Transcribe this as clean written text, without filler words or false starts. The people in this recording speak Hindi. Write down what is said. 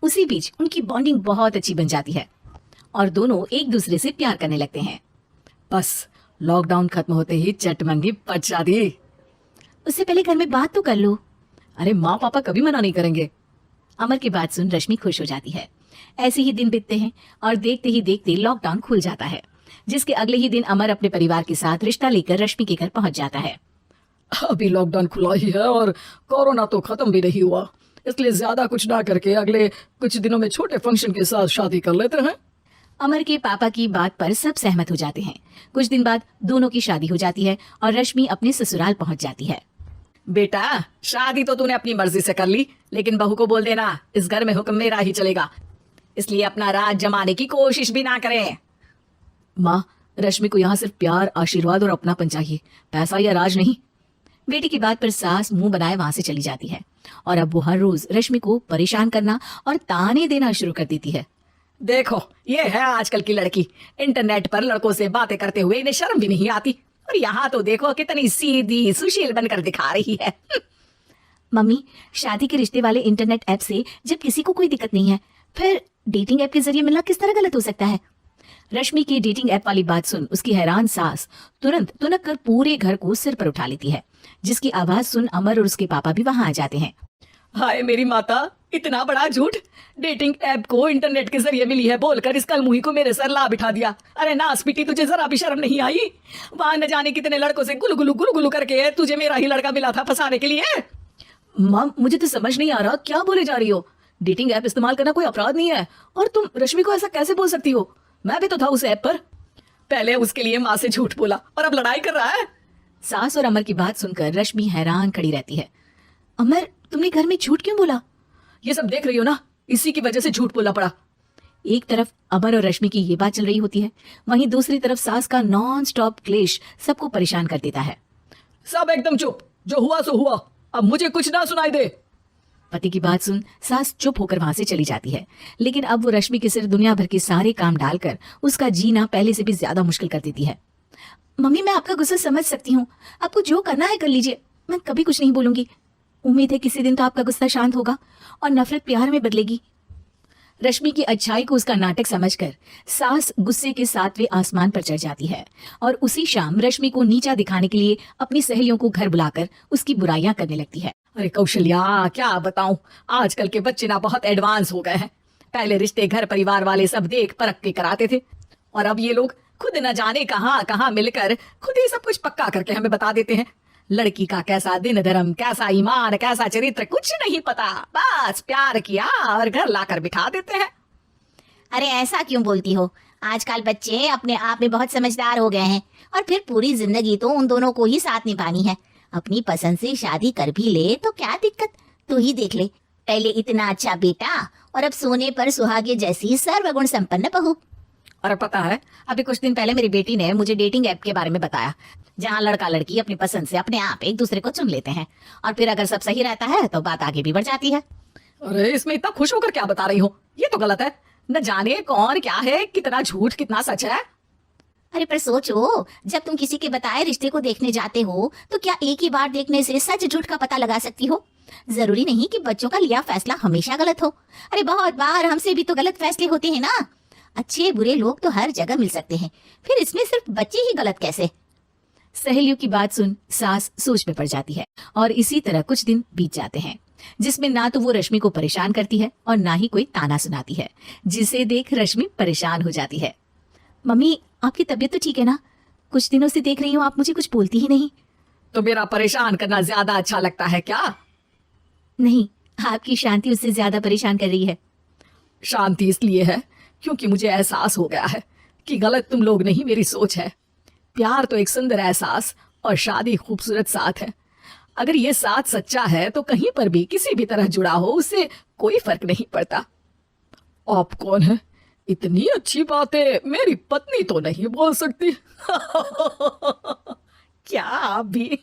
उसी बीच उनकी बॉन्डिंग बहुत अच्छी बन जाती है और दोनों एक दूसरे से प्यार करने लगते हैं। बस लॉकडाउन खत्म होते ही चटमंगी पट जाती। उससे पहले घर में बात तो कर लो। अरे माँ पापा कभी मना नहीं करेंगे। अमर की बात सुन रश्मि खुश हो जाती है। ऐसे ही दिन बीतते हैं और देखते ही देखते लॉकडाउन खुल जाता है, जिसके अगले ही दिन अमर अपने परिवार के साथ रिश्ता लेकर रश्मि के घर पहुंच जाता है। अभी लॉकडाउन खुला ही है और कोरोना तो खत्म भी नहीं हुआ, इसलिए ज्यादा कुछ ना करके अगले कुछ दिनों में छोटे फंक्शन के साथ शादी कर लेते हैं। अमर के पापा की बात पर सब सहमत हो जाते हैं। कुछ दिन बाद दोनों की शादी हो जाती है और रश्मि अपने ससुराल पहुंच जाती है। बेटा शादी तो तूने अपनी मर्जी से कर ली, लेकिन बहू को बोल देना इस घर में हुक्म मेरा ही चलेगा, इसलिए अपना राज जमाने की कोशिश भी ना करें। माँ, रश्मि को यहाँ सिर्फ प्यार, आशीर्वाद और अपनापन चाहिए, पैसा या राज नहीं। बेटी की बात पर सास मुंह बनाए वहां से चली जाती है और अब वो हर रोज रश्मि को परेशान करना और ताने देना शुरू कर देती है। देखो ये है आजकल की लड़की, इंटरनेट पर लड़कों से बातें करते हुए इन्हें शर्म भी नहीं आती, और यहाँ तो देखो कितनी सीधी सुशील बनकर दिखा रही है। मम्मी, शादी के रिश्ते वाले इंटरनेट ऐप से जब किसी को कोई दिक्कत नहीं है, फिर डेटिंग ऐप के जरिए मिलना किस तरह गलत हो सकता है? रश्मि की डेटिंग ऐप वाली बात सुन उसकी हैरान सास तुरंत तुनक कर पूरे घर को सिर पर उठा लेती है, जिसकी आवाज सुन अमर और उसके पापा भी वहां आ जाते हैं। हाय मेरी माता, इतना बड़ा झूठ! डेटिंग ऐप को इंटरनेट के जरिए मिली है बोलकर इस कलमुही को मेरे सर ला बिठा दिया। अरे नास बेटी, तुझे जरा भी शर्म नहीं आई? वहां न जाने कितने लड़कों से गुलगुलू करके तुझे मेरा ही लड़का मिला था फंसाने के लिए। माँ, मुझे तो समझ नहीं आ रहा क्या बोले जा रही हो। डेटिंग ऐप इस्तेमाल करना कोई अपराध नहीं है, और तुम रश्मि को ऐसा कैसे बोल सकती हो? मैं भी तो था उस ऐप पर। पहले उसके लिए माँ से झूठ बोला और अब लड़ाई कर रहा है। सास और अमर की बात सुनकर रश्मि हैरान खड़ी रहती है। अमर, तुमने घर में झूठ क्यों बोला? ये सब देख रही हो ना, इसी की वजह से झूठ बोलना पड़ा। एक तरफ अमर और रश्मि की ये बात चल रही होती है, वहीं दूसरी तरफ सास का नॉन स्टॉप क्लेश सबको परेशान कर देता है। सब एकदम चुप, जो हुआ सो हुआ, अब मुझे कुछ ना सुनाई दे। पति की बात सुन सास चुप होकर वहां से चली जाती है, लेकिन अब वो रश्मि के सिर दुनिया भर के सारे काम डालकर उसका जीना पहले से भी ज्यादा मुश्किल कर देती है। मम्मी, मैं आपका गुस्सा समझ सकती हूँ, आपको जो करना है कर लीजिए, मैं कभी कुछ नहीं बोलूंगी। उम्मीद है किसी दिन तो आपका गुस्सा शांत होगा और नफरत प्यार में बदलेगी। रश्मि की अच्छाई को उसका नाटक समझकर सास गुस्से के 7वें आसमान पर चढ़ जाती है और उसी शाम रश्मि को नीचा दिखाने के लिए अपनी सहेलियों को घर बुलाकर उसकी बुराइयां करने लगती है। अरे कौशल्या, क्या बताऊं, आजकल के बच्चे ना बहुत एडवांस हो गए हैं। पहले रिश्ते घर परिवार वाले सब देख परख के कराते थे, और अब ये लोग खुद न जाने कहाँ कहाँ मिलकर खुद ही सब कुछ पक्का करके हमें बता देते हैं। लड़की का कैसा दिन धर्म, कैसा ईमान, कैसा चरित्र, कुछ नहीं पता, बस प्यार किया और घर लाकर बिठा देते हैं। अरे ऐसा क्यों बोलती हो? आजकल बच्चे अपने आप में बहुत समझदार हो गए हैं, और फिर पूरी जिंदगी तो उन दोनों को ही साथ निभानी है। अपनी पसंद से शादी कर भी ले तो क्या दिक्कत? तू ही देख ले, पहले इतना अच्छा बेटा और अब सोने पर सुहागे जैसी सर्वगुण संपन्न बहू। और पता है, अभी कुछ दिन पहले मेरी बेटी ने मुझे डेटिंग ऐप के बारे में बताया, जहाँ लड़का लड़की अपनी पसंद से अपने आप एक दूसरे को चुन लेते हैं, और फिर अगर सब सही रहता है तो बात आगे भी बढ़ जाती है। अरे इसमें इतना खुश होकर क्या बता रही हो? ये तो गलत है। न जाने कौन क्या है, कितना झूठ कितना सच है। अरे पर सोचो, जब तुम किसी के बताए रिश्ते को देखने जाते हो तो क्या एक ही बार देखने से सच झूठ का पता लगा सकती हो? जरूरी नहीं कि बच्चों का लिया फैसला हमेशा गलत हो। अरे बहुत बार हमसे भी तो गलत फैसले होते हैं ना। अच्छे बुरे लोग तो हर जगह मिल सकते हैं, फिर इसमें सिर्फ बच्चे ही गलत कैसे? सहेलियों की बात सुन सास सोच में पड़ जाती है और इसी तरह कुछ दिन बीत जाते हैं, जिसमें ना तो वो रश्मि को परेशान करती है और ना ही कोई ताना सुनाती है, जिसे देख रश्मि परेशान हो जाती है। मम्मी, आपकी तबीयत तो ठीक है ना? कुछ दिनों से देख रही हूँ आप मुझे कुछ बोलती ही नहीं। तो मेरा परेशान करना ज्यादा अच्छा लगता है क्या? नहीं, आपकी शांति उससे ज्यादा परेशान कर रही है। शांति इसलिए है क्योंकि मुझे एहसास हो गया है कि गलत तुम लोग नहीं, मेरी सोच है। प्यार तो एक सुंदर एहसास और शादी खूबसूरत साथ है। अगर ये साथ सच्चा है तो कहीं पर भी किसी भी तरह जुड़ा हो, उससे कोई फर्क नहीं पड़ता। आप कौन है? इतनी अच्छी बातें मेरी पत्नी तो नहीं बोल सकती। क्या आप भी?